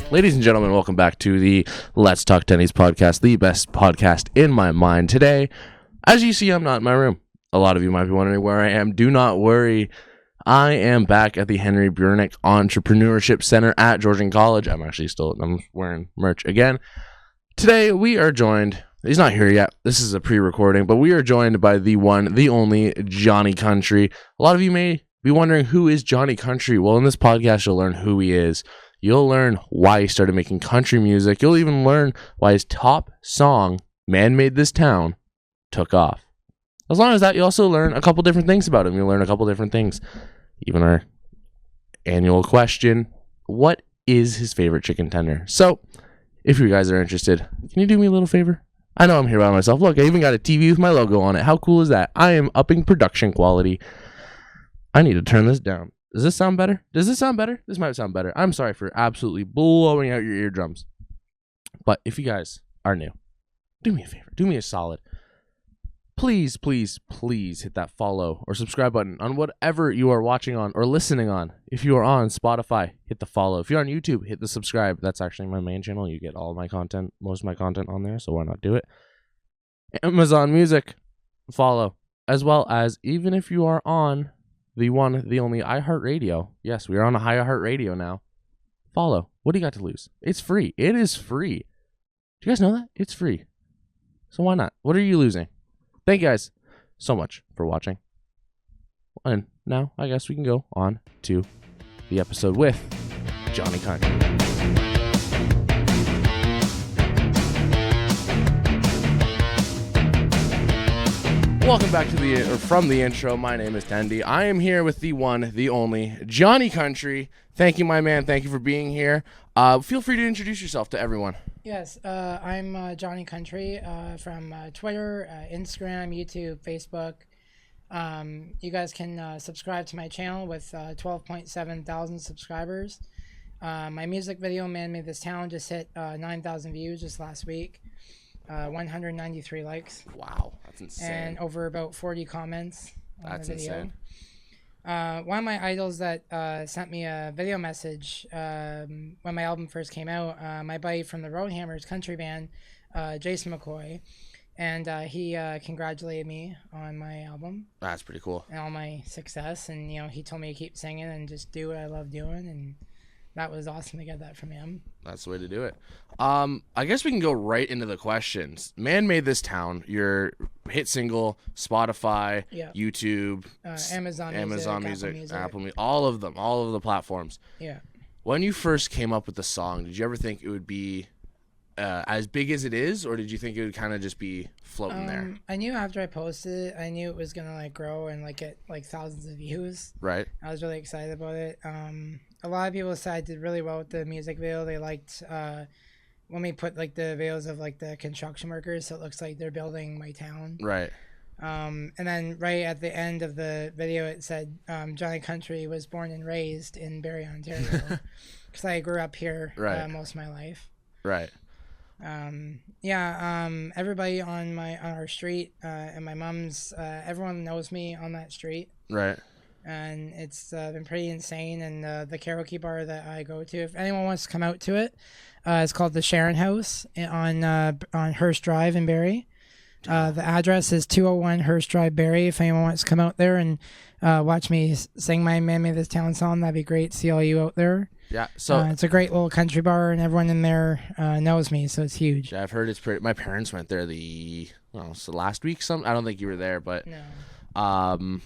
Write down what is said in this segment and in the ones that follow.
Ladies and gentlemen, welcome back to the Let's Talk Tennies podcast, the best podcast in my mind. Today, as you see, I'm not in my room. A lot of you might be wondering where I am. Do not worry. I am back at the Henry Burnick Entrepreneurship Center at Georgian College. I'm wearing merch again. Today, we are joined. He's not here yet. This is a pre-recording, but we are joined by the one, the only Jonny Country. A lot of you may be wondering, who is Jonny Country? Well, in this podcast, you'll learn who he is. You'll learn why he started making country music. You'll even learn why his top song, Man Made This Town, took off. As long as that, you also learn a couple different things about him. You'll learn a couple different things. Even our annual question, what is his favorite chicken tender? So, if you guys are interested, can you do me a little favor? I know I'm here by myself. Look, I even got a TV with my logo on it. How cool is that? I am upping production quality. I need to turn this down. Does this sound better? Does this sound better? This might sound better. I'm sorry for absolutely blowing out your eardrums. But if you guys are new, do me a favor. Do me a solid. Please, please, please hit that follow or subscribe button on whatever you are watching on or listening on. If you are on Spotify, hit the follow. If you're on YouTube, hit the subscribe. That's actually my main channel. You get all of my content, most of my content on there, so why not do it? Amazon Music, follow. As well as, even if you are on the one, the only iHeartRadio. Yes, we are on a iHeartRadio now. Follow. What do you got to lose? It's free. It is free. Do you guys know that? It's free. So why not? What are you losing? Thank you guys so much for watching. And now I guess we can go on to the episode with Jonny Country. Welcome back to from the intro. My name is Tendie. I am here with the one, the only Jonny Country. Thank you, my man. Thank you for being here. Feel free to introduce yourself to everyone. Yes, I'm Jonny Country from Twitter, Instagram, YouTube, Facebook. You guys can subscribe to my channel with 12.7 thousand subscribers. My music video, Man Made This Town, just hit 9,000 views just last week. 193 likes. Wow, that's insane. And over about 40 comments on the video. Insane. One of my idols that sent me a video message when my album first came out, my buddy from the Roadhammers country band, Jason McCoy, and he congratulated me on my album. That's pretty cool. And all my success, and he told me to keep singing and just do what I love doing, and that was awesome to get that from him. That's the way to do it. I guess we can go right into the questions. Man Made This Town, your hit single, Spotify, YouTube, Amazon Music, Apple Music, all of them, all of the platforms. Yeah. When you first came up with the song, did you ever think it would be as big as it is, or did you think it would kind of just be floating there? I knew after I posted it, I knew it was gonna grow and get thousands of views. Right. I was really excited about it. A lot of people said I did really well with the music video. They liked when we put the videos of the construction workers, so it looks like they're building my town. Right. And then right at the end of the video, it said Jonny Country was born and raised in Barrie, Ontario, because I grew up here most of my life. Right. Everybody on our street and my mom's, everyone knows me on that street. Right. And it's been pretty insane. And the karaoke bar that I go to, if anyone wants to come out to it, it's called the Sharon House on Hearst Drive in Barrie. The address is 201 Hearst Drive, Barrie. If anyone wants to come out there and watch me sing my Man Made This Town song, that'd be great. See all you out there. Yeah, so it's a great little country bar, and everyone in there knows me, so it's huge. Yeah, I've heard it's pretty. My parents went there last week. I don't think you were there, but no.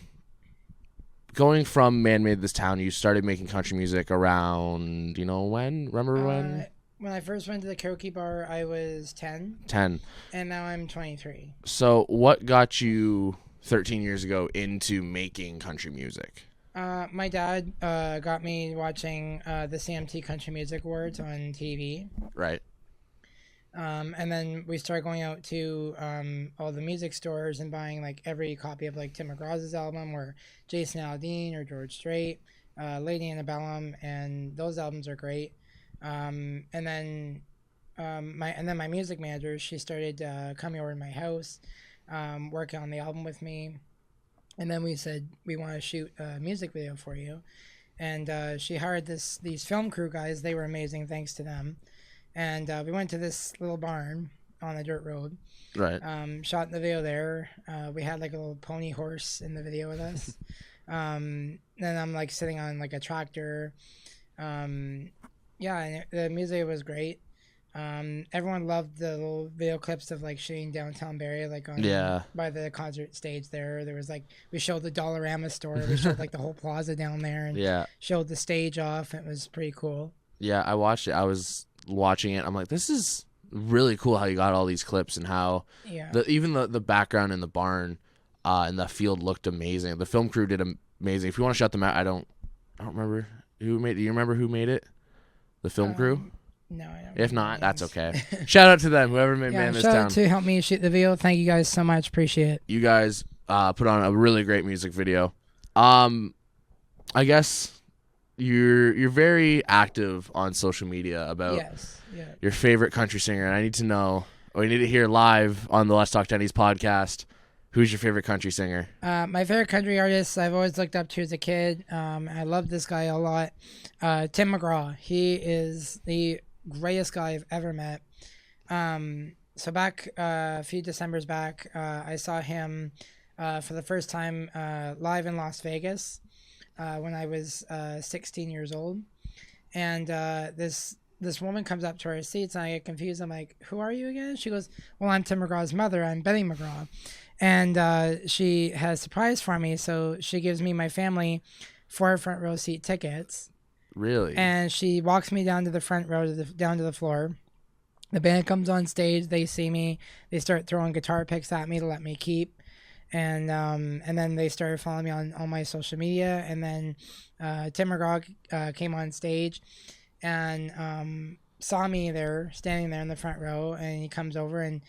Going from Man Made This Town, you started making country music around, when? Remember when? When I first went to the karaoke bar, I was 10. 10. And now I'm 23. So what got you 13 years ago into making country music? My dad got me watching the CMT Country Music Awards on TV. Right. And then we started going out to all the music stores and buying every copy of Tim McGraw's album, or Jason Aldean or George Strait, Lady Antebellum, and those albums are great. And then my music manager, she started coming over to my house, working on the album with me. And then we said, we want to shoot a music video for you. and she hired these film crew guys. They were amazing, thanks to them. And we went to this little barn on a dirt road. Right. Shot the video there. We had like a little pony horse in the video with us. Then I'm like sitting on like a tractor. Yeah, and the music was great. Everyone loved the little video clips of like shooting downtown Barrie, like on by the concert stage there. There was like, we showed the Dollarama store, we showed like the whole plaza down there, and showed the stage off. It was pretty cool. Yeah, I watched it. I was watching it. I'm like, this is really cool how you got all these clips and how even the background in the barn and the field looked amazing. The film crew did amazing. If you want to shout them out, I don't remember who made. Do you remember who made it? The film crew. No, I don't. If not, that's okay. Shout out to them, whoever made Man This Town. Shout out to help me shoot the video. Thank you guys so much. Appreciate it. You guys put on a really great music video. I guess you're very active on social media about your favorite country singer, and I need to know, or you need to hear live on the Let's Talk Tendies podcast. Who's your favorite country singer? My favorite country artist I've always looked up to as a kid. I love this guy a lot. Tim McGraw. He is the greatest guy I've ever met. So back a few Decembers back, I saw him for the first time live in Las Vegas when I was 16 years old. And this woman comes up to our seats, and I get confused. I'm like, who are you again? She goes, well, I'm Tim McGraw's mother. I'm Betty McGraw. And she has a surprise for me, so she gives me my family 4 front row seat tickets. Really? And she walks me down to the front row, down to the floor. The band comes on stage. They see me. They start throwing guitar picks at me to let me keep. And then they started following me on all my social media. And then Tim McGraw came on stage and saw me there, standing there in the front row. And he comes over and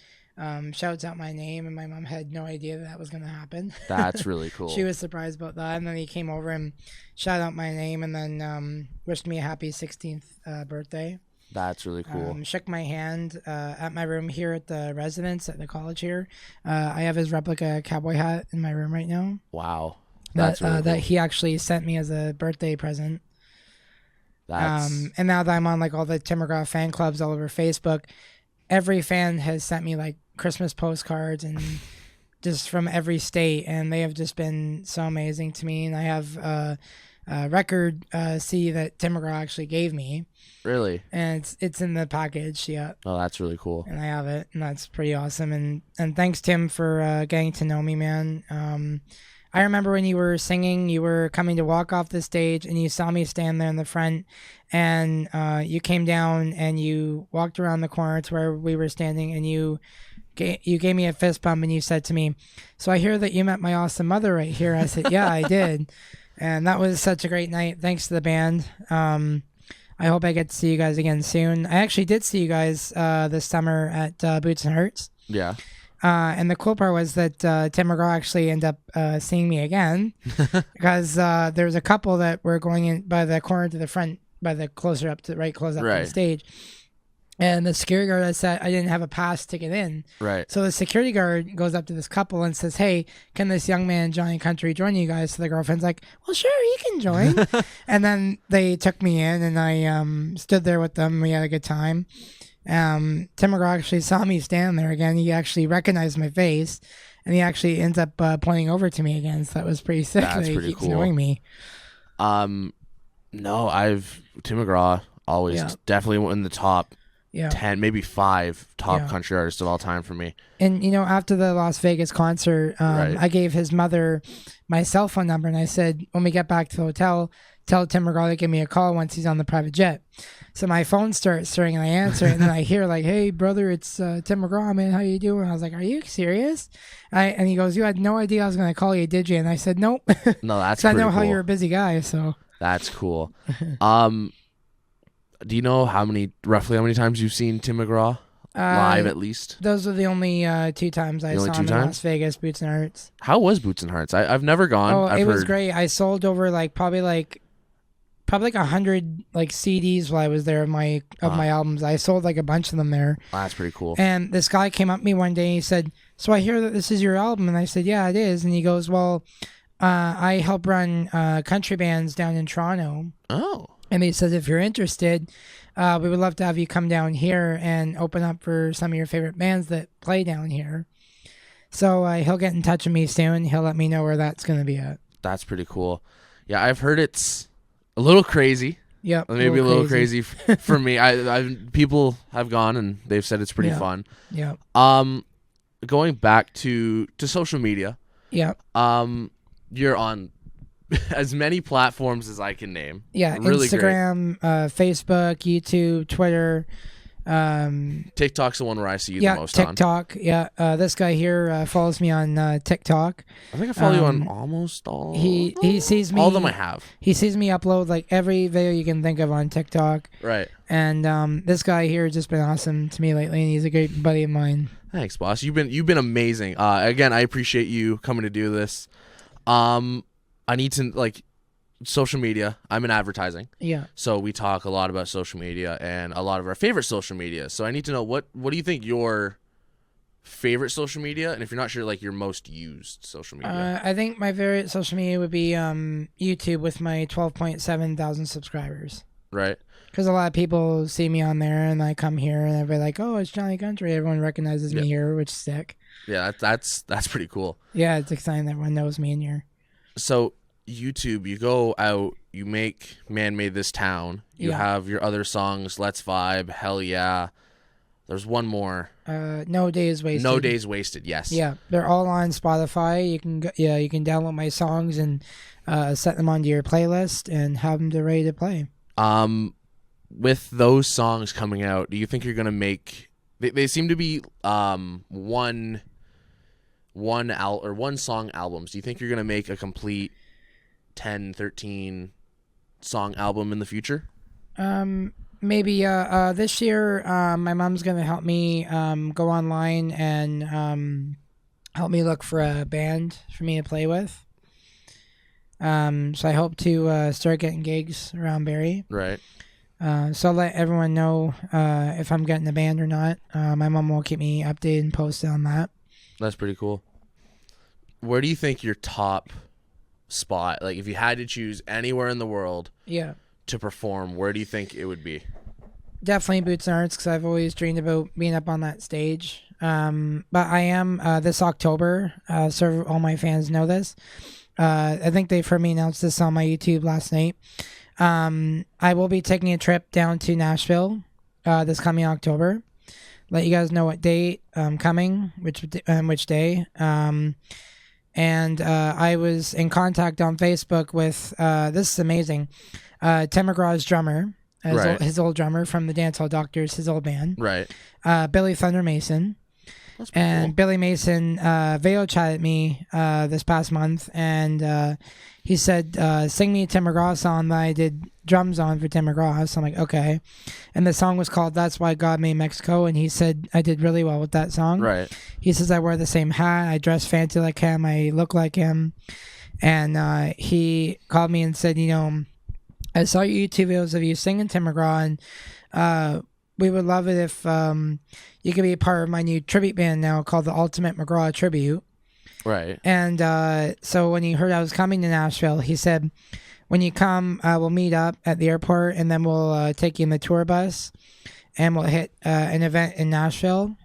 shouts out my name, and my mom had no idea that was going to happen. That's really cool. She was surprised about that, and then he came over and shouted out my name, and then wished me a happy 16th birthday. That's really cool. Shook my hand at my room here at the residence at the college here. I have his replica cowboy hat in my room right now. Wow. That's really cool. That he actually sent me as a birthday present. And now that I'm on like all the Tim McGraw fan clubs all over Facebook, every fan has sent me like Christmas postcards and just from every state, and they have just been so amazing to me. And I have a record CD that Tim McGraw actually gave me. Really? And it's in the package. Yeah. Oh, that's really cool. And I have it, and that's pretty awesome. And thanks, Tim, for getting to know me, man. I remember when you were singing, you were coming to walk off the stage, and you saw me stand there in the front, and you came down and you walked around the corner to where we were standing, and you gave me a fist bump, and you said to me, so I hear that you met my awesome mother right here. I said, yeah, I did. And that was such a great night. Thanks to the band. I hope I get to see you guys again soon. I actually did see you guys this summer at Boots and Hurts. Yeah. And the cool part was that Tim McGraw actually ended up seeing me again because there was a couple that were going in by the corner to the front, by the closer up to the stage. And the security guard, I said I didn't have a pass to get in. Right. So the security guard goes up to this couple and says, hey, can this young man, Jonny Country, join you guys? So the girlfriend's like, well, sure, he can join. And then they took me in, and I stood there with them. We had a good time. Tim McGraw actually saw me stand there again. He actually recognized my face, and he actually ends up pointing over to me again. So that was pretty sick. That's he pretty keeps cool. knowing me. No, Tim McGraw always definitely in the top 10, maybe 5 top country artists of all time for me. And, after the Las Vegas concert, I gave his mother my cell phone number, and I said, when we get back to the hotel, tell Tim McGraw to give me a call once he's on the private jet. So my phone starts ringing, and I answer it, and then I hear like, hey, brother, it's Tim McGraw, man, how you doing? I was like, are you serious? And he goes, you had no idea I was going to call you, did you? And I said, nope. No, that's I know how you're a busy guy, so. That's cool. Do you know roughly how many times you've seen Tim McGraw live at least? Those are the only 2 times I saw him in Las Vegas, Boots and Hearts. How was Boots and Hearts? I've never gone. Oh, it was great. I sold over probably 100 CDs while I was there of my albums. I sold a bunch of them there. That's pretty cool. And this guy came up to me one day and he said, so I hear that this is your album. And I said, yeah, it is. And he goes, well, I help run country bands down in Toronto. Oh. And he says, if you're interested, we would love to have you come down here and open up for some of your favorite bands that play down here. So he'll get in touch with me soon. He'll let me know where that's going to be at. That's pretty cool. Yeah, I've heard it's a little crazy. Yep. Maybe a little crazy for me. People have gone and they've said it's pretty fun. Yep. Going back to social media. Yep. You're on as many platforms as I can name. Yeah, really Instagram, Facebook, YouTube, Twitter. TikTok's the one where I see you the most TikTok, on. Yeah, this guy here follows me on TikTok. I think I follow you on almost all. He sees me. All of them I have. He sees me upload like every video you can think of on TikTok. Right. And this guy here has just been awesome to me lately, and he's a great buddy of mine. Thanks, boss. You've been amazing. Again, I appreciate you coming to do this. I need to social media. I'm in advertising. Yeah. So we talk a lot about social media and a lot of our favorite social media. So I need to know what do you think your favorite social media, and if you're not sure, your most used social media? I think my favorite social media would be YouTube with my 12.7 thousand subscribers. Right. Because a lot of people see me on there, and I come here, and everybody like, oh, it's Jonny Country. Everyone recognizes me here, which is sick. Yeah, that's pretty cool. Yeah, it's exciting that everyone knows me in here. So YouTube, you go out, you make Man Made This Town. You have your other songs, Let's Vibe, Hell Yeah. There's one more. No Days Wasted. No Days Wasted, yes. Yeah, they're all on Spotify. You can download my songs and set them onto your playlist and have them ready to play. With those songs coming out, do you think you're gonna make? They seem to be one song albums. Do you think you're gonna make a complete 10, 13 song album in the future? Maybe this year my mom's gonna help me go online and help me look for a band for me to play with. So I hope to start getting gigs around Barrie. Right. So I'll let everyone know if I'm getting a band or not. My mom will keep me updated and posted on that. That's pretty cool. Where do you think your top spot, if you had to choose anywhere in the world to perform, where do you think it would be? Definitely Boots and Arts, because I've always dreamed about being up on that stage. But I am this October, so all my fans know this. I think they've heard me announce this on my YouTube last night. I will be taking a trip down to Nashville this coming October. Let you guys know what date I'm coming, which day. And I was in contact on Facebook with, this is amazing, Tim McGraw's drummer, his old drummer from the Dancehall Doctors, his old band. Right. Billy Thunder Mason. And cool. Billy Mason video chatted me this past month, and he said, sing me a Tim McGraw song that I did drums on for Tim McGraw. So I'm like, okay. And the song was called That's Why God Made Mexico, and he said I did really well with that song. Right. He says I wear the same hat, I dress fancy like him, I look like him. And he called me and said, I saw your YouTube videos of you singing Tim McGraw, and we would love it if you could be a part of my new tribute band now called the Ultimate McGraw Tribute. Right. And so when he heard I was coming to Nashville, he said, when you come, we'll meet up at the airport, and then we'll take you in the tour bus, and we'll hit an event in Nashville,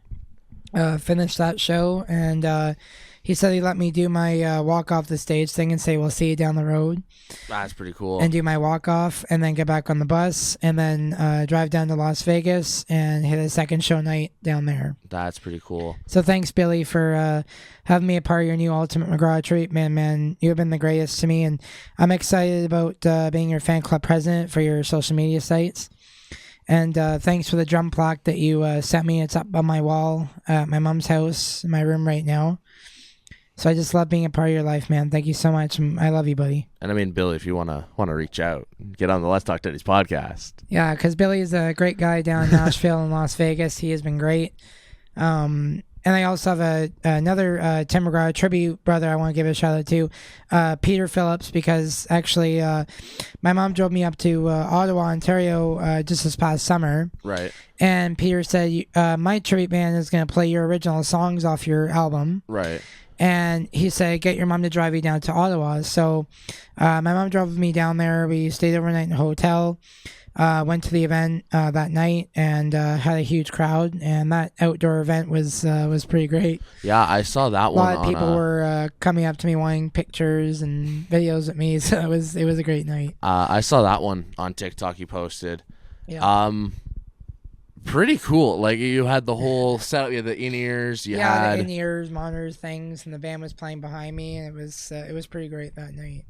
finish that show, and he said he'd let me do my walk off the stage thing and say, we'll see you down the road. That's pretty cool. And do my walk off, and then get back on the bus, and then drive down to Las Vegas and hit a second show night down there. That's pretty cool. So thanks, Billy, for having me a part of your new Ultimate McGraw treatment, man. You've been the greatest to me, and I'm excited about being your fan club president for your social media sites. And thanks for the drum plaque that you sent me. It's up on my wall at my mom's house in my room right now. So I just love being a part of your life, man. Thank you so much. I love you, buddy. And I mean, Billy, if you wanna reach out, get on the Let's Talk Teddy's podcast. Yeah, because Billy is a great guy down in Nashville and Las Vegas. He has been great. And I also have another Tim McGraw tribute brother I want to give a shout out to, Peter Phillips, because actually my mom drove me up to Ottawa, Ontario just this past summer. Right. And Peter said, my tribute band is going to play your original songs off your album. Right. And he said, get your mom to drive you down to Ottawa. So my mom drove me down there. We stayed overnight in a hotel, went to the event that night, and had a huge crowd. And that outdoor event was pretty great. Yeah, I saw that A one. lot of people were coming up to me wanting pictures and videos with me. So it was a great night. I saw that one on TikTok you posted. Yeah. Pretty cool. Like, you had the whole setup. You had the in-ears. The in-ears, monitors, things, and the band was playing behind me, and it was pretty great that night.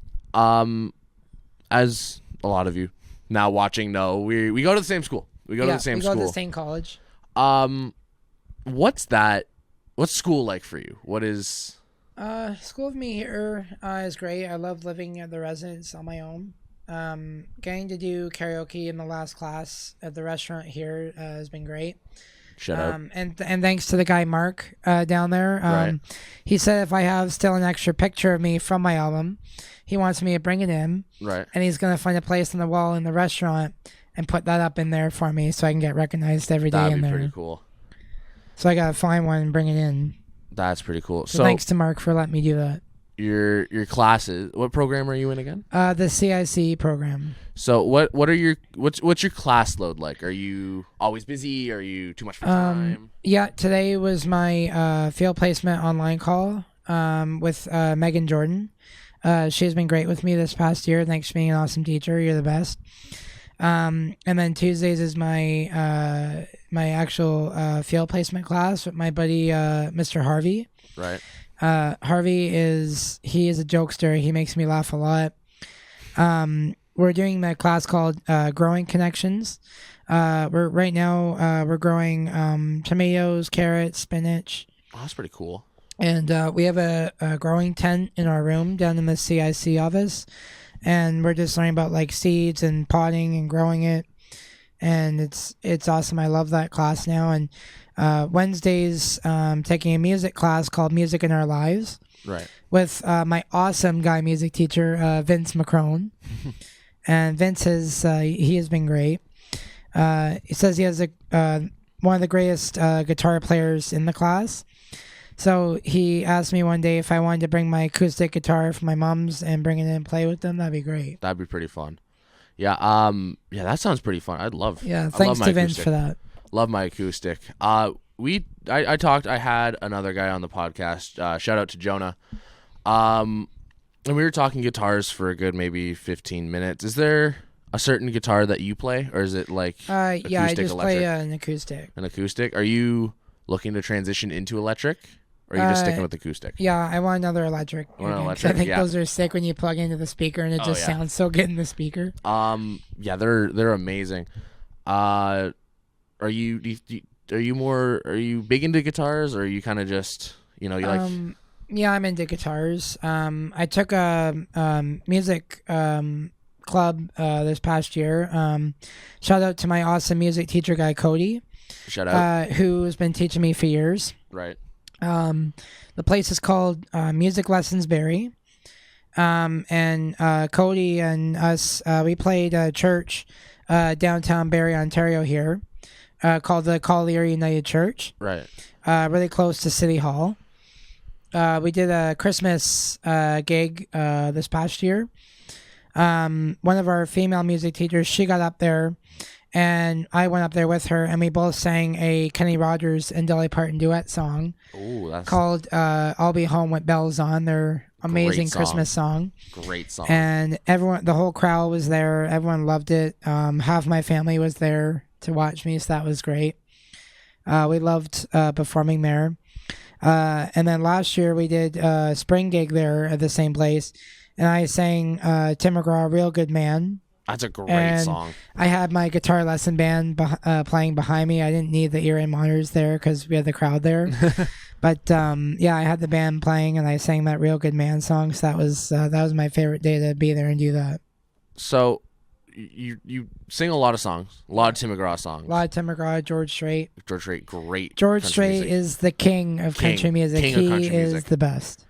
As a lot of you now watching know, we go to the same school. We go to the same school. We go to the same college. What's school like for you? What is... School with me here is great. I love living at the residence on my own. Getting to do karaoke in the last class at the restaurant here has been great. Shut up. And thanks to the guy Mark down there. Right. He said if I have still an extra picture of me from my album, he wants me to bring it in. Right. And he's gonna find a place on the wall in the restaurant and put that up in there for me so I can get recognized every day in there. That'd be pretty cool. So I gotta find one and bring it in. That's pretty cool. So thanks to Mark for letting me do that. Your classes, what program are you in again? The CIC program. So what's your class load like? Are you always busy? Are you too much for time? Yeah, today was my field placement online call with Megan Jordan. She's been great with me this past year. Thanks for being an awesome teacher. You're the best. And then Tuesdays is my my actual field placement class with my buddy Mr. Harvey. Right. Harvey is a jokester. He makes me laugh a lot. We're doing a class called Growing Connections. We're growing tomatoes, carrots, spinach. Oh, that's pretty cool. And we have a growing tent in our room down in the CIC office, and we're just learning about like seeds and potting and growing it. And it's awesome. I love that class now. And Wednesdays, taking a music class called Music in Our Lives. Right. With my awesome guy music teacher, Vince McCrone. And Vince he has been great. He says he has one of the greatest guitar players in the class. So he asked me one day if I wanted to bring my acoustic guitar from my mom's and bring it in and play with them. That'd be great. That'd be pretty fun. Yeah. Yeah, that sounds pretty fun. Thanks to Vince for that. Love my acoustic. I had another guy on the podcast. Shout out to Jonah. And we were talking guitars for a good maybe 15 minutes. Is there a certain guitar that you play, or is it like acoustic, I just electric? play an acoustic. An acoustic? Are you looking to transition into electric, or are you just sticking with acoustic? Yeah, I want another electric. I think those are sick when you plug into the speaker and it just sounds so good in the speaker. Yeah, they're amazing. Are you big into guitars, or are you kind of just, you like? Yeah, I'm into guitars. I took a music club this past year. Shout out to my awesome music teacher guy Cody. Shout out. Who's been teaching me for years. Right. The place is called Music Lessons Barrie. And Cody and us, we played a church downtown Barrie, Ontario here, called the Collier United Church. Right. Really close to City Hall. We did a Christmas gig this past year. One of our female music teachers, she got up there, and I went up there with her, and we both sang a Kenny Rogers and Dolly Parton duet song called I'll Be Home with Bells On. Their amazing Christmas song. Great song. And the whole crowd was there. Everyone loved it. Half my family was there to watch me, so that was great. We loved performing there. And then last year we did a spring gig there at the same place, and I sang Tim McGraw, Real Good Man. That's a great song. I had my guitar lesson band playing behind me. I didn't need the ear-in monitors there because we had the crowd there. But I had the band playing, and I sang that Real Good Man song. So that was my favorite day to be there and do that. So you sing a lot of songs, a lot of Tim McGraw songs. A lot of Tim McGraw, George Strait. Great. George Strait is the king of country music. He is the best.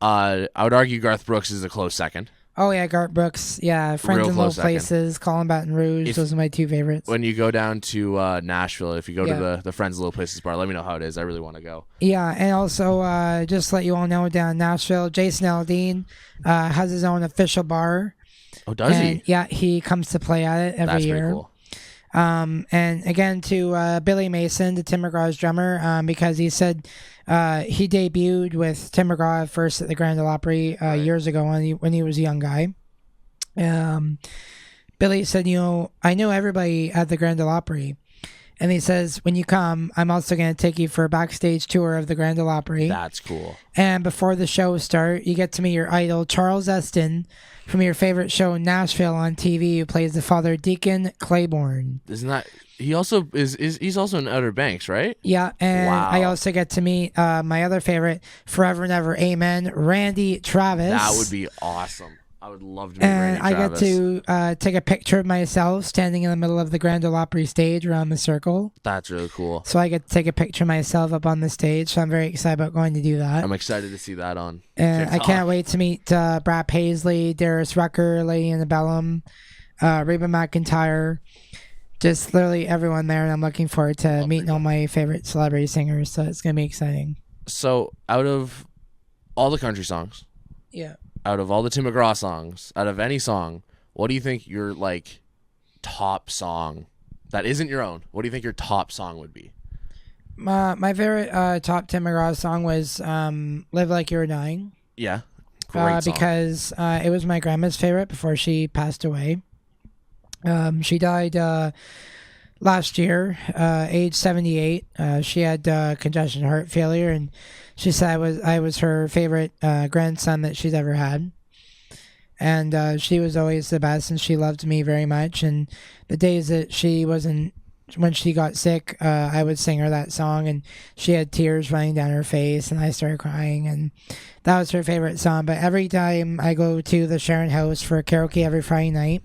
I would argue Garth Brooks is a close second. Oh yeah, Garth Brooks. Yeah, Friends Real in Low close second. Places, Calling Baton Rouge. Those are my two favorites. When you go down to Nashville, if you go Yeah. to the Friends Little Places bar, let me know how it is. I really want to go. Yeah, and also just to let you all know, down in Nashville, Jason Aldean has his own official bar. Oh, does and, he? Yeah, he comes to play at it every That's year. pretty cool. And again to Billy Mason, the Tim McGraw's drummer, because he said he debuted with Tim McGraw first at the Grand Ole Opry years ago when he was a young guy. Billy said, I know everybody at the Grand Ole Opry. And he says, when you come, I'm also going to take you for a backstage tour of the Grand Ole Opry. That's cool. And before the show starts, you get to meet your idol, Charles Eston, from your favorite show, Nashville on TV, who plays the father, Deacon Claiborne. Isn't that... He also he's also in Outer Banks, right? Yeah, and Wow. I also get to meet my other favorite, Forever and Ever Amen, Randy Travis. That would be awesome. I would love to meet And Randy Travis. I get to take a picture of myself standing in the middle of the Grand Ole Opry stage around the circle. That's really cool. So I get to take a picture of myself up on the stage. So I'm very excited about going to do that. I'm excited to see that on And TikTok. I can't wait to meet Brad Paisley, Darius Rucker, Lady Antebellum, Reba McEntire. Just literally everyone there. And I'm looking forward to meeting all my favorite celebrity singers. So it's going to be exciting. So out of all the country songs, Yeah. out of all the Tim McGraw songs, out of any song, what do you think your like top song that isn't your own? What do you think your top song would be? My favorite top Tim McGraw song was Live Like You Were Dying. Yeah, great song. Because it was my grandma's favorite before she passed away. She died last year, age 78. She had congestion heart failure, and she said I was her favorite grandson that she's ever had. And she was always the best, and she loved me very much. And the days that when she got sick, I would sing her that song, and she had tears running down her face, and I started crying, and that was her favorite song. But every time I go to the Sharon House for karaoke every Friday night,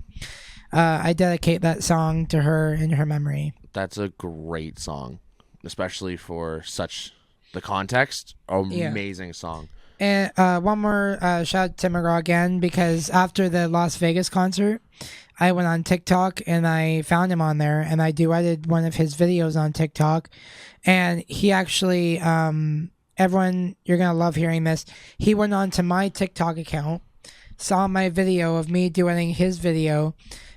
I dedicate that song to her in her memory. That's a great song, especially for such the context. Amazing song. And one more shout out to Tim McGraw again, because after the Las Vegas concert, I went on TikTok and I found him on there, and I duetted one of his videos on TikTok. And he actually, everyone, you're going to love hearing this. He went on to my TikTok account, saw my video of me duetting his video,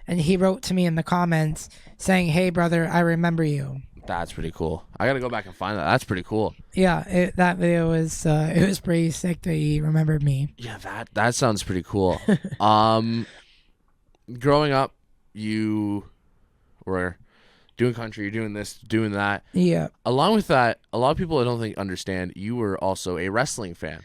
and he wrote to me in the comments saying, "Hey brother, I remember you." That's pretty cool. I gotta go back and find that. That's pretty cool. Yeah, that video was it was pretty sick that he remembered me. Yeah, that sounds pretty cool. Growing up, you were doing country, you're doing this, doing that. Yeah. Along with that, a lot of people I don't think understand you were also a wrestling fan.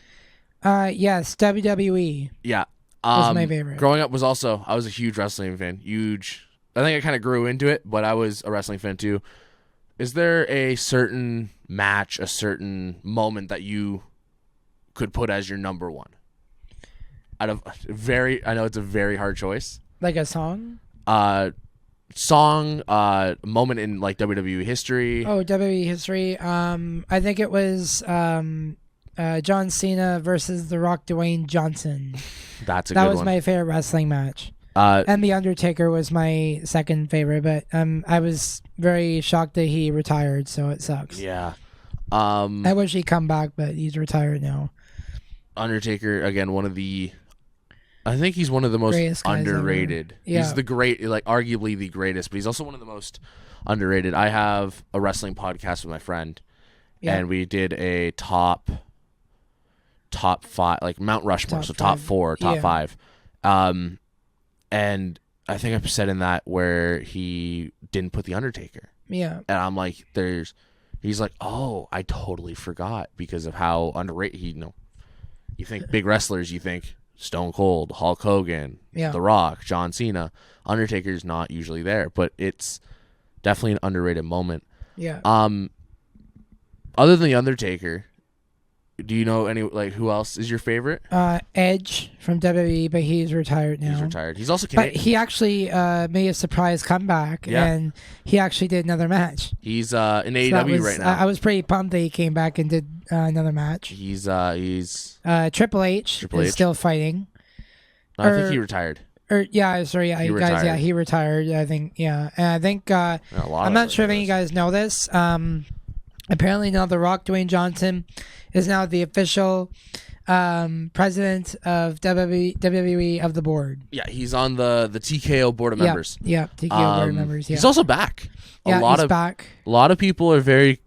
Yes, WWE. Yeah. Was my favorite. Growing up I was a huge wrestling fan. Huge. I think I kind of grew into it, but I was a wrestling fan too. Is there a certain match, a certain moment that you could put as your number one? I know it's a very hard choice. Like a song? Song, moment in like WWE history. Oh, WWE history. I think it was John Cena versus The Rock Dwayne Johnson. That's a good one. That was my favorite wrestling match. And And The Undertaker was my second favorite, but I was very shocked that he retired, so it sucks. yeah. I wish he'd come back, but he's retired now. Undertaker, again, I think he's one of the most Greatest guys underrated. ever. Yeah. He's arguably the greatest, but he's also one of the most underrated. I have a wrestling podcast with my friend, Yeah. and we did a top 5, like Mount Rushmore, Top so top five. 4, top Yeah. 5. And I think I've said in that where he didn't put the Undertaker, Yeah. and I'm like, he's like, oh, I totally forgot because of how underrated you think big wrestlers, you think Stone Cold, Hulk Hogan, Yeah. The Rock, John Cena. Undertaker's not usually there, but it's definitely an underrated moment. Yeah. Other than the Undertaker, do you know any who else is your favorite? Edge from WWE, but he's retired now. He's retired. He's also But Canadian. he actually made a surprise comeback, Yeah. and he actually did another match. He's in So that AEW was- right now. I was pretty pumped that he came back and did another match. He's Triple H Triple is H. still fighting. I think he retired. Sorry, yeah, He you guys, retired. yeah, he retired. I think, yeah, and I think A lot I'm of not it sure if any of is. you guys know this. Apparently now The Rock, Dwayne Johnson, is now the official president of WWE of the board. Yeah, he's on the TKO board of members. Yeah, TKO board of members. Yeah, He's also back. he's back. A lot of people are very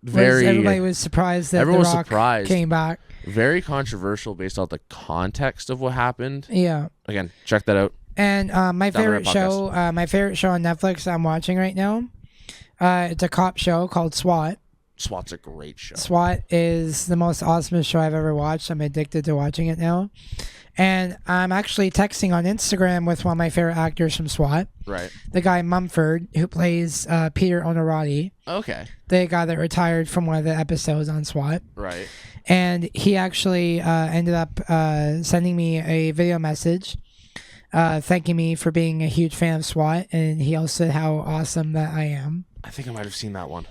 Everybody was surprised that everyone The was Rock surprised. came back. Very controversial based on the context of what happened. Yeah. Again, check that out. And my Down the favorite Road show, on Netflix I'm watching right now, it's a cop show called SWAT. SWAT's a great show. SWAT is the most awesomest show I've ever watched. I'm addicted to watching it now. And I'm actually texting on Instagram with one of my favorite actors from SWAT. Right. The guy Mumford, who plays Peter Onorati. Okay. The guy that retired from one of the episodes on SWAT. Right. And he actually ended up sending me a video message thanking me for being a huge fan of SWAT. And he also said how awesome that I am. I think I might have seen that one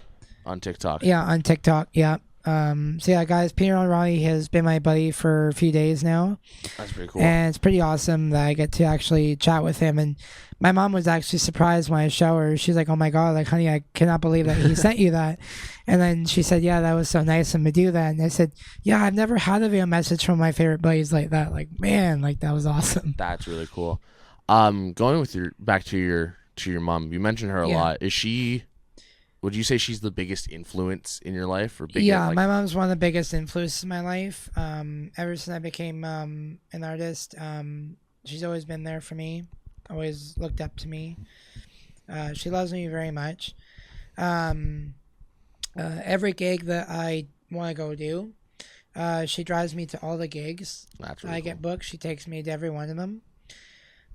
on TikTok. Yeah, on TikTok. Yeah. So yeah, guys, Peter O'Reilly has been my buddy for a few days now. That's pretty cool. And it's pretty awesome that I get to actually chat with him. And my mom was actually surprised when I showed her. She's like, "Oh my God, like, honey, I cannot believe that he sent you that." And then she said, "Yeah, that was so nice of him to do that." And I said, "Yeah, I've never had a video message from my favorite buddies like that. Like, man, like that was awesome." That's really cool. Going with back to your mom, you mentioned her a lot. Is she? Would you say she's the biggest influence in your life, or big? Yeah, my mom's one of the biggest influences in my life. Ever since I became an artist, she's always been there for me. Always looked up to me. She loves me very much. Every gig that I want to go do, she drives me to all the gigs. That's really I get booked. She takes me to every one of them.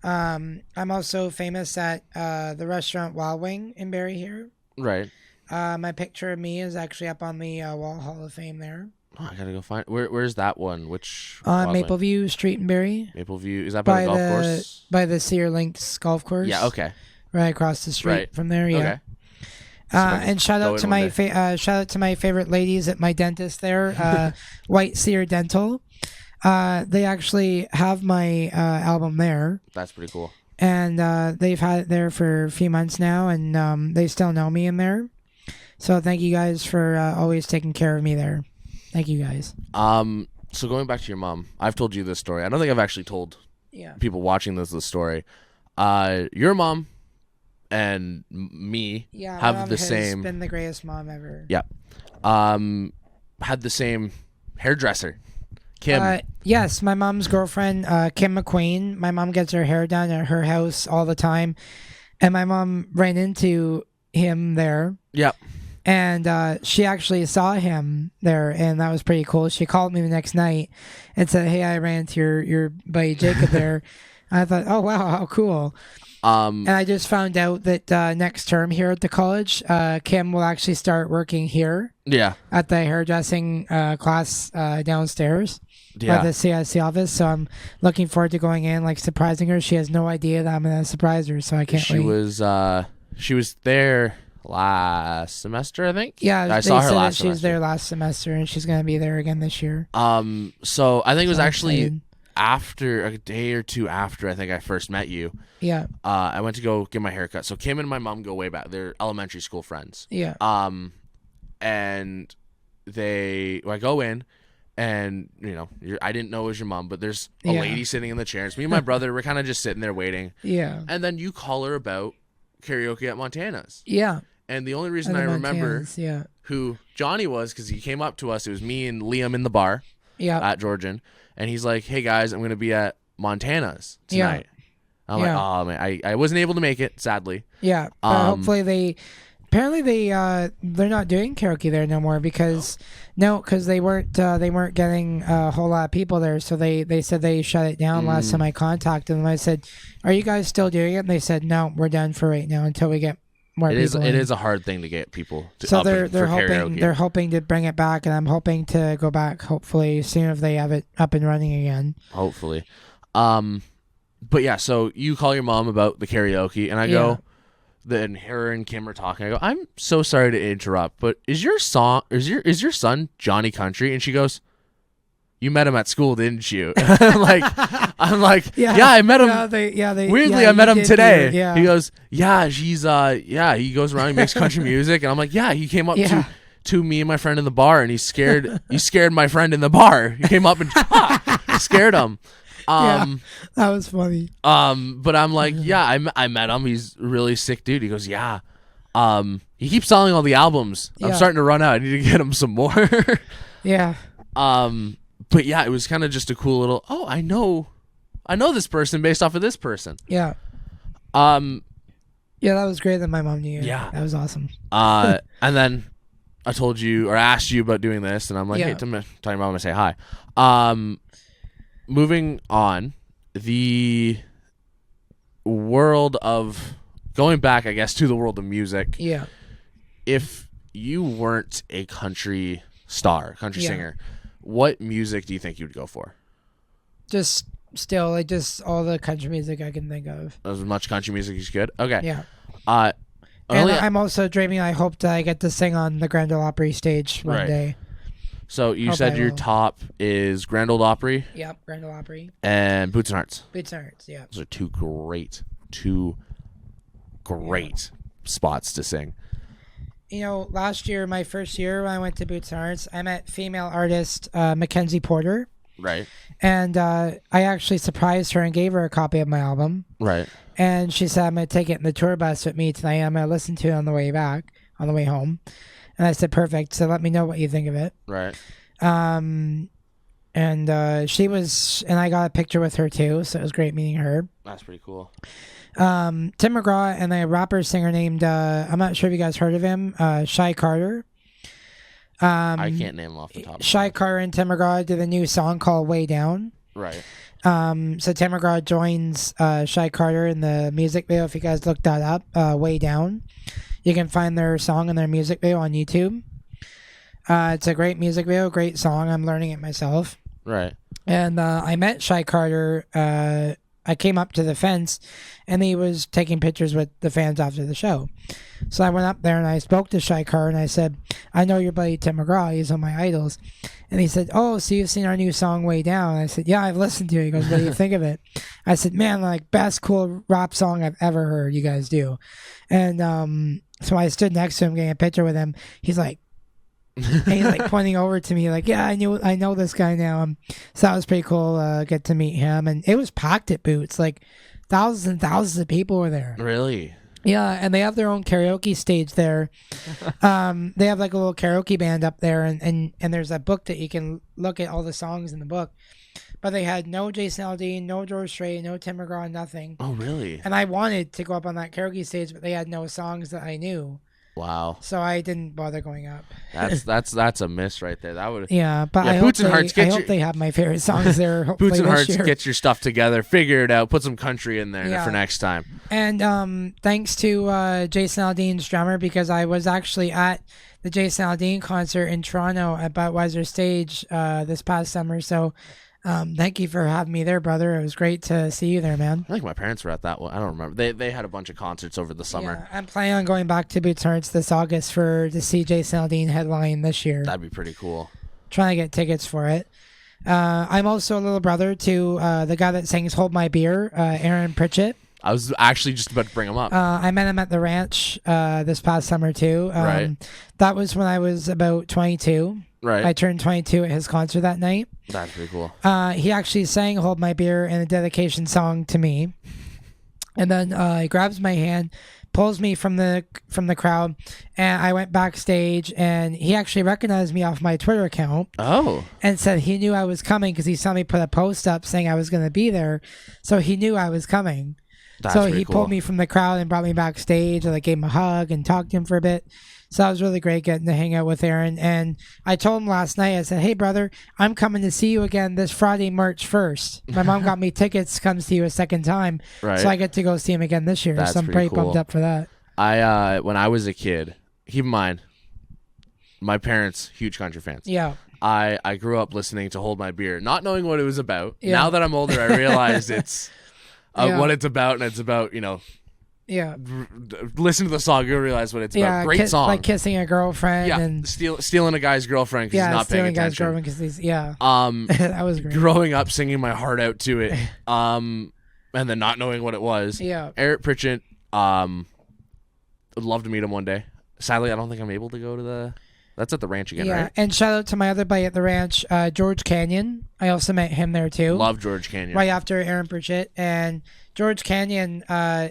I'm also famous at the restaurant Wild Wing in Barrie here. Right. My picture of me is actually up on the Wall Hall of Fame there. Oh, I gotta go find. Where's that one? Which? Mapleview Street in Barrie. Mapleview, is that by the golf course? By the Sear Links golf course. Yeah. Okay. Right across the street from there. Yeah. Okay. And shout out to my favorite ladies at my dentist there, White Sear Dental. They actually have my album there. That's pretty cool. And they've had it there for a few months now, and they still know me in there. So thank you guys for always taking care of me there. Thank you guys. So going back to your mom, I've told you this story. I don't think I've actually told people watching this story. Your mom and me have the same. Been the greatest mom ever. Yeah. Had the same hairdresser. Kim. Yes, my mom's girlfriend, Kim McQueen. My mom gets her hair done at her house all the time. And my mom ran into him there. Yep. And she actually saw him there, and that was pretty cool. She called me the next night and said, "Hey, I ran into your buddy Jacob there." I thought, "Oh, wow, how cool." And I just found out that next term here at the college, Kim will actually start working here. Yeah. At the hairdressing class downstairs. Yeah. At the CIC office. So I'm looking forward to going in, like surprising her. She has no idea that I'm going to surprise her, so I can't wait. She was there last semester, I think. Yeah, I saw her last semester. She was there last semester, and she's going to be there again this year. So I think it was actually after a day or two after I think I first met you. Yeah. I went to go get my haircut. So Kim and my mom go way back. They're elementary school friends. Yeah. And I go in, and I didn't know it was your mom, but there's a lady sitting in the chair. It's me and my brother. We're kind of just sitting there waiting. Yeah. And then you call her about karaoke at Montana's. Yeah. And the only reason I remember who Johnny was, because he came up to us. It was me and Liam in the bar at Georgian. And he's like, "Hey, guys, I'm going to be at Montana's tonight." Yeah. I'm like, "Oh, man, I wasn't able to make it, sadly." Yeah. Hopefully apparently they're not doing karaoke there no more because they weren't getting a whole lot of people there. So they said they shut it down last time I contacted them. I said, "Are you guys still doing it?" And they said, "No, we're done for right now until we get more people." It is a hard thing to get people to so they're hoping to bring it back, and I'm hoping to go back hopefully soon if they have it up and running again. Hopefully. But yeah, so you call your mom about the karaoke, and I go, then her and Kim are talking. I go, "I'm so sorry to interrupt, but is your son Jonny Country?" And she goes, you met him at school, didn't you? I'm like, yeah, I met him. Weirdly, I met him today. Yeah. He goes, yeah, he goes around, he makes country music, and I'm like, yeah, he came up to me and my friend in the bar, and he scared my friend in the bar. He came up and scared him. That was funny. But I'm like, yeah, I met him. He's a really sick dude. He goes, yeah. He keeps selling all the albums. I'm starting to run out. I need to get him some more. Yeah. But yeah, it was kind of just a cool little, I know this person based off of this person. Yeah. Yeah, that was great that my mom knew you. Yeah. That was awesome. And then I told you or asked you about doing this, and I'm like, hey, talking about I'm gonna say hi. Moving on, the world of going back, I guess, to the world of music. Yeah. If you weren't a country singer, what music do you think you would go for? Just all the country music I can think of. As much country music as you could? Okay. Yeah. And I'm also dreaming, I hope that I get to sing on the Grand Ole Opry stage one day. So you said your top is Grand Ole Opry? Yep, Grand Ole Opry. And Boots and Hearts. Boots and Hearts, yeah. Those are two great spots to sing. You know, last year, my first year when I went to Boots and Hearts, I met female artist Mackenzie Porter. Right. And I actually surprised her and gave her a copy of my album. Right. And she said, I'm going to take it in the tour bus with me tonight. I'm going to listen to it on the way home. And I said, perfect. So let me know what you think of it. Right. And she was, and I got a picture with her too. So it was great meeting her. That's pretty cool. Tim McGraw and a rapper singer named, I'm not sure if you guys heard of him, Shy Carter. I can't name him off the top. Shy Carter and Tim McGraw did a new song called Way Down. Right. So Tim McGraw joins Shy Carter in the music video. If you guys look that up, Way Down, you can find their song and their music video on YouTube. It's a great music video, great song. I'm learning it myself. Right. And I met Shy Carter. I came up to the fence, and he was taking pictures with the fans after the show. So I went up there and I spoke to Shy Carter, and I said, I know your buddy Tim McGraw. He's one of my idols. And he said, oh, so you've seen our new song Way Down? And I said, yeah, I've listened to it. He goes, what do you think of it? I said, man, like, best cool rap song I've ever heard you guys do. And so I stood next to him getting a picture with him. He's like, and he's like pointing over to me like, yeah, I know this guy now. So that was pretty cool, get to meet him. And it was packed at Boots. Like thousands and thousands of people were there. Really? Yeah, and they have their own karaoke stage there. They have like a little karaoke band up there, and there's a book that you can look at all the songs in the book. But they had no Jason Aldean, no George Strait, no Tim McGraw, nothing. Oh, really? And I wanted to go up on that karaoke stage, but they had no songs that I knew. Wow. So I didn't bother going up. That's a miss right there. That would. Yeah, but yeah, I hope they have my favorite songs there. Boots and Hearts, get your stuff together, figure it out, put some country in there for next time. And thanks to Jason Aldean's drummer, because I was actually at the Jason Aldean concert in Toronto at Budweiser Stage this past summer. So thank you for having me there, brother. It was great to see you there, man. I think my parents were at that one. I don't remember. They had a bunch of concerts over the summer. Yeah, I'm planning on going back to Boots and Hearts this August to see Jason Aldean headline this year. That'd be pretty cool. Trying to get tickets for it. I'm also a little brother to the guy that sings Hold My Beer, Aaron Pritchett. I was actually just about to bring him up. I met him at the ranch this past summer too. Right. That was when I was about 22. Right. I turned 22 at his concert that night. That's pretty cool. He actually sang Hold My Beer in a dedication song to me. And then he grabs my hand, pulls me from the crowd, and I went backstage, and he actually recognized me off my Twitter account. Oh. And said he knew I was coming because he saw me put a post up saying I was going to be there. So he knew I was coming. That's so he cool. pulled me from the crowd and brought me backstage, and I gave him a hug and talked to him for a bit. So that was really great getting to hang out with Aaron. And I told him last night, I said, hey, brother, I'm coming to see you again this Friday, March 1st. My mom got me tickets, comes to you a second time. Right. So I get to go see him again this year. That's so I'm pretty cool. pumped up for that. When I was a kid, keep in mind, my parents, huge country fans. Yeah. I grew up listening to Hold My Beer, not knowing what it was about. Yeah. Now that I'm older, I realize it's what it's about, and it's about, Yeah. Listen to the song, you'll realize what it's Yeah, about. Great song. like kissing a girlfriend. Yeah, and stealing a guy's girlfriend because he's not paying stealing a guy's attention. girlfriend because he's that was great. Growing up singing my heart out to it, and then not knowing what it was. Yeah. Eric Pritchett, would love to meet him one day. Sadly, I don't think I'm able to go to the. That's at the ranch again, right? And shout out to my other buddy at the ranch, George Canyon. I also met him there too. Love George Canyon. Right after Aaron Pritchett. And George Canyon,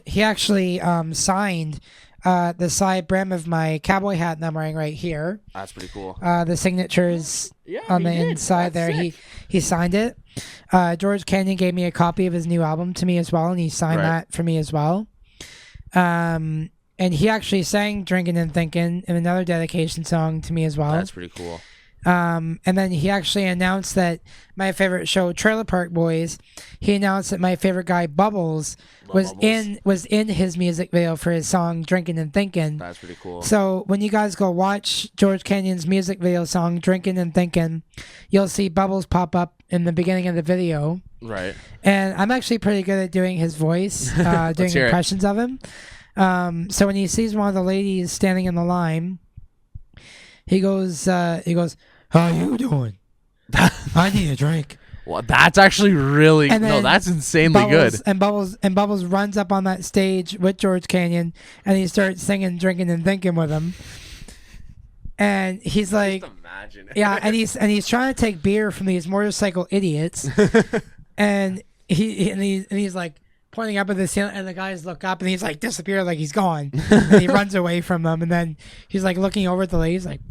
he actually signed the side brim of my cowboy hat that I'm wearing right here. That's pretty cool. The signatures on the inside there. Sick. He signed it. George Canyon gave me a copy of his new album to me as well, and he signed that for me as well. And he actually sang Drinking and Thinking in another dedication song to me as well. That's pretty cool. And then he actually announced that my favorite show, Trailer Park Boys, he announced that my favorite guy, Bubbles, was in his music video for his song Drinking and Thinking. That's pretty cool. So when you guys go watch George Canyon's music video song Drinking and Thinking, you'll see Bubbles pop up in the beginning of the video. Right. And I'm actually pretty good at doing his voice, doing impressions of him. So when he sees one of the ladies standing in the line, he goes, "How you doing? I need a drink." Well, that's actually really that's insanely good. And Bubbles runs up on that stage with George Canyon, and he starts singing, Drinking and Thinking with him. And he's like, just imagine. Yeah, and he's trying to take beer from these motorcycle idiots, and he's like pointing up at the ceiling, and the guys look up, and he's like disappeared, like he's gone, and he runs away from them, and then he's like looking over at the ladies, like,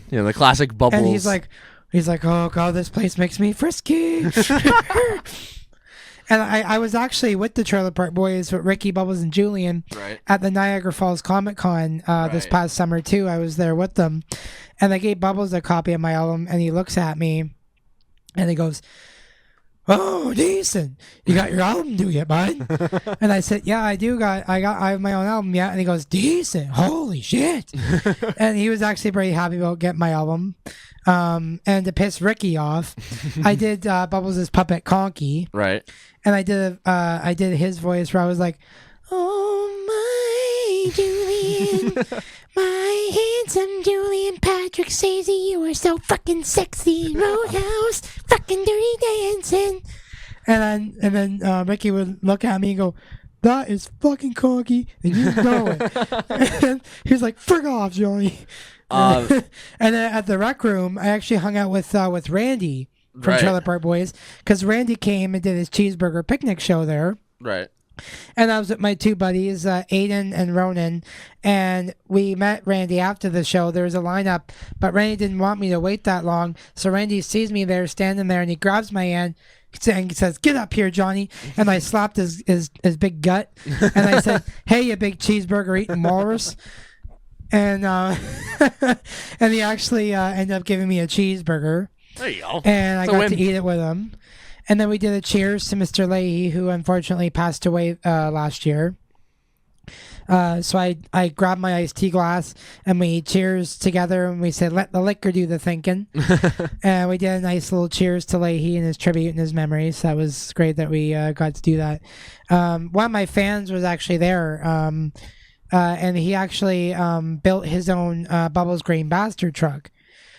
the classic Bubbles, and he's like, oh god, this place makes me frisky. And I was actually with the Trailer Park Boys with Ricky, Bubbles, and Julian at the Niagara Falls Comic Con this past summer too. I was there with them, and I gave Bubbles a copy of my album, and he looks at me, and he goes, "Oh, decent. You got your album due yet, bud?" And I said, "Yeah, I do. I have my own album yet." And he goes, "Decent. Holy shit!" And he was actually pretty happy about getting my album. And to piss Ricky off, I did Bubbles' puppet Conky. Right. And I did his voice where I was like, "Oh my Julian, my handsome Julian Patrick Swayze, you are so fucking sexy, Roadhouse, fucking dirty dancing." And then Ricky would look at me and go, "That is fucking Conky, and you know it." And he's like, "Frick off, Johnny." And then at the rec room, I actually hung out with Randy from Trailer Park Boys, because Randy came and did his cheeseburger picnic show there. Right. And I was with my two buddies, Aiden and Ronan, and we met Randy after the show. There was a lineup, but Randy didn't want me to wait that long, so Randy sees me there, standing there, and he grabs my hand and he says, "Get up here, Johnny." And I slapped his big gut, and I said, "Hey, you big cheeseburger eating walrus." And and he actually ended up giving me a cheeseburger. There you go. And I got to eat it with him. And then we did a cheers to Mr. Leahy, who unfortunately passed away last year. So I grabbed my iced tea glass, and we cheers together, and we said, "Let the liquor do the thinking." And we did a nice little cheers to Leahy and his tribute and his memories. So that was great that we got to do that. One of my fans was actually there. And he actually built his own Bubbles Green Bastard truck.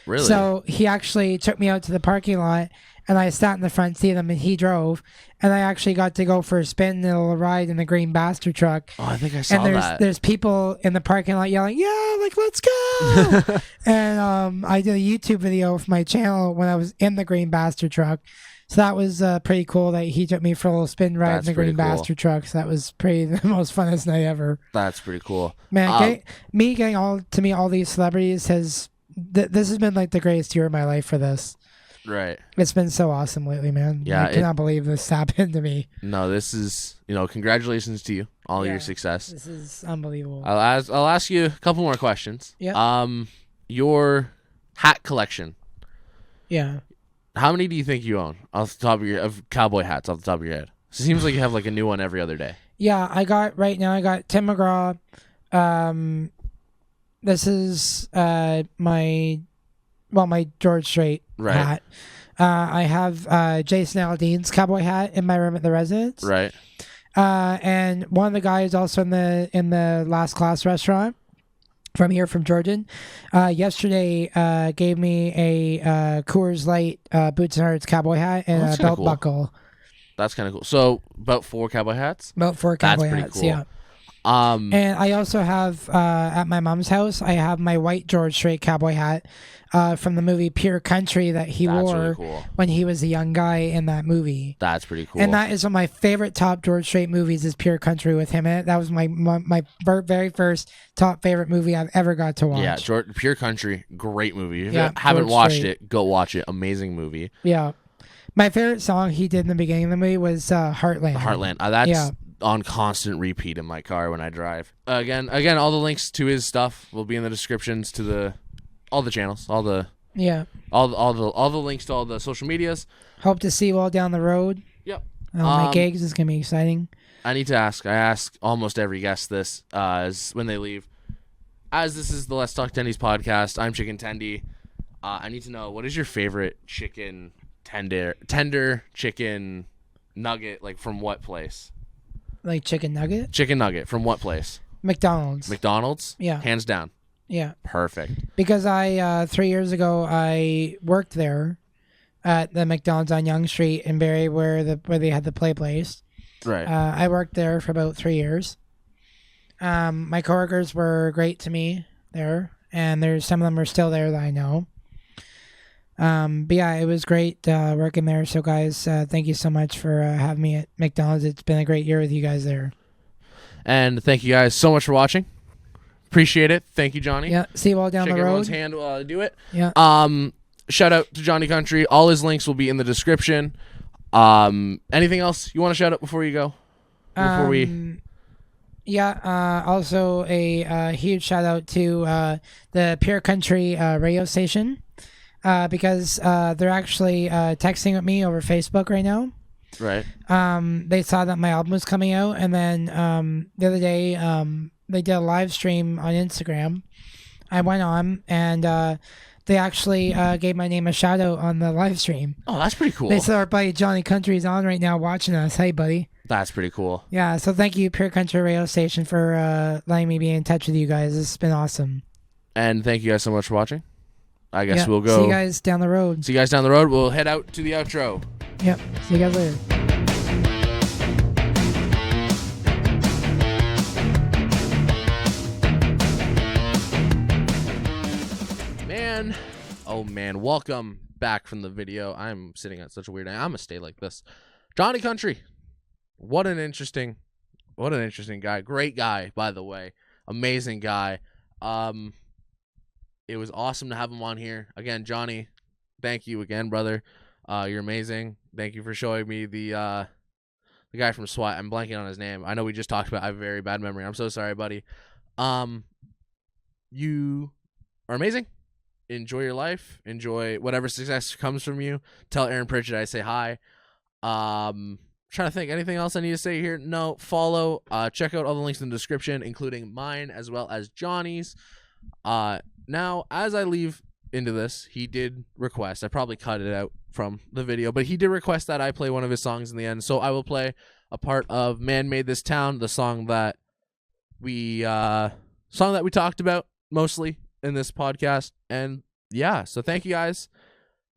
Really? So he actually took me out to the parking lot, and I sat in the front seat of him, and he drove, and I actually got to go for a spin and a little ride in the Green Bastard truck. Oh, I think I saw that. There's people in the parking lot yelling, "Yeah, like, let's go!" And I did a YouTube video for my channel when I was in the Green Bastard truck. So that was pretty cool that he took me for a little spin ride in the Green Bastard truck. So that was pretty the most funnest night ever. That's pretty cool. Man, getting all these celebrities this has been like the greatest year of my life for this. Right. It's been so awesome lately, man. Yeah, I cannot believe this happened to me. No, this is, congratulations to you, all your success. This is unbelievable. I'll ask you a couple more questions. Yeah. Your hat collection. Yeah. How many do you think you own off the top of cowboy hats off the top of your head? It seems like you have like a new one every other day. Yeah, I got Tim McGraw. This is my George Strait hat. I have Jason Aldean's cowboy hat in my room at the residence. Right. And one of the guys also in the Last Class restaurant from Georgian, yesterday gave me a Coors Light Boots and Hearts cowboy hat and a belt buckle. That's kind of cool. So about 4 cowboy hats? About 4 cowboy hats, cool. Yeah. And I also have at my mom's house, I have my white George Strait cowboy hat from the movie Pure Country that he wore really cool. When he was a young guy in that movie. That's pretty cool. And that is one of my favorite top George Strait movies is Pure Country with him in it. That was my very first top favorite movie I've ever got to watch. Yeah, Pure Country, great movie. If you haven't watched it, go watch it. Amazing movie. Yeah. My favorite song he did in the beginning of the movie was Heartland. Heartland. That's on constant repeat in my car when I drive. Again, all the links to his stuff will be in the descriptions to all the channels, all the links to all the social medias. Hope to see you all down the road. Yep. My gigs is gonna be exciting. I need to ask. I ask almost every guest this when they leave. As this is the Let's Talk Tendies podcast, I'm Chicken Tendie. I need to know, what is your favorite chicken tender chicken nugget, like from what place? Like chicken nugget? Chicken nugget from what place? McDonald's. McDonald's? Yeah. Hands down. Yeah. Perfect. Because I 3 years ago I worked there at the McDonald's on Yonge Street in Barrie where they had the play place. Right. I worked there for about 3 years. My coworkers were great to me there, and there's some of them are still there that I know. But yeah, it was great working there. So guys, thank you so much for having me at McDonald's. It's been a great year with you guys there. And thank you guys so much for watching. Appreciate it. Thank you, Johnny. Yeah. See you all down the road. Everyone's hand while I do it. Yeah. Shout out to Jonny Country. All his links will be in the description. Anything else you want to shout out before you go? Also a huge shout out to the Pure Country radio station. Because they're actually texting with me over Facebook right now. Right. They saw that my album was coming out, and then the other day they did a live stream on Instagram. I went on, and they actually gave my name a shout out on the live stream. Oh, that's pretty cool. They said our buddy Jonny Country is on right now watching us. Hey, buddy. That's pretty cool. Yeah, so thank you, Pure Country Radio Station, for letting me be in touch with you guys. This has been awesome. And thank you guys so much for watching. I guess we'll go. See you guys down the road. We'll head out to the outro. Yep. See you guys later. Man. Oh, man. Welcome back from the video. I'm sitting at such a weird angle. I'm going to stay like this. Jonny Country. What an interesting guy. Great guy, by the way. Amazing guy. It was awesome to have him on here. Again, Johnny, thank you again, brother. You're amazing. Thank you for showing me the guy from SWAT. I'm blanking on his name. I know we just talked about it. I have a very bad memory. I'm so sorry, buddy. You are amazing. Enjoy your life. Enjoy whatever success comes from you. Tell Aaron Pritchett I say hi. Trying to think. Anything else I need to say here? No. Follow. Check out all the links in the description, including mine as well as Johnny's. Now, as I leave into this, he did request, I probably cut it out from the video, but he did request that I play one of his songs in the end, so I will play a part of Man Made This Town, the song that we talked about mostly in this podcast, and yeah, so thank you guys.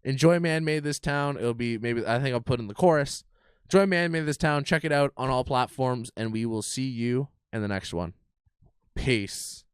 Enjoy Man Made This Town. It'll be, I think I'll put in the chorus. Enjoy Man Made This Town. Check it out on all platforms, and we will see you in the next one. Peace.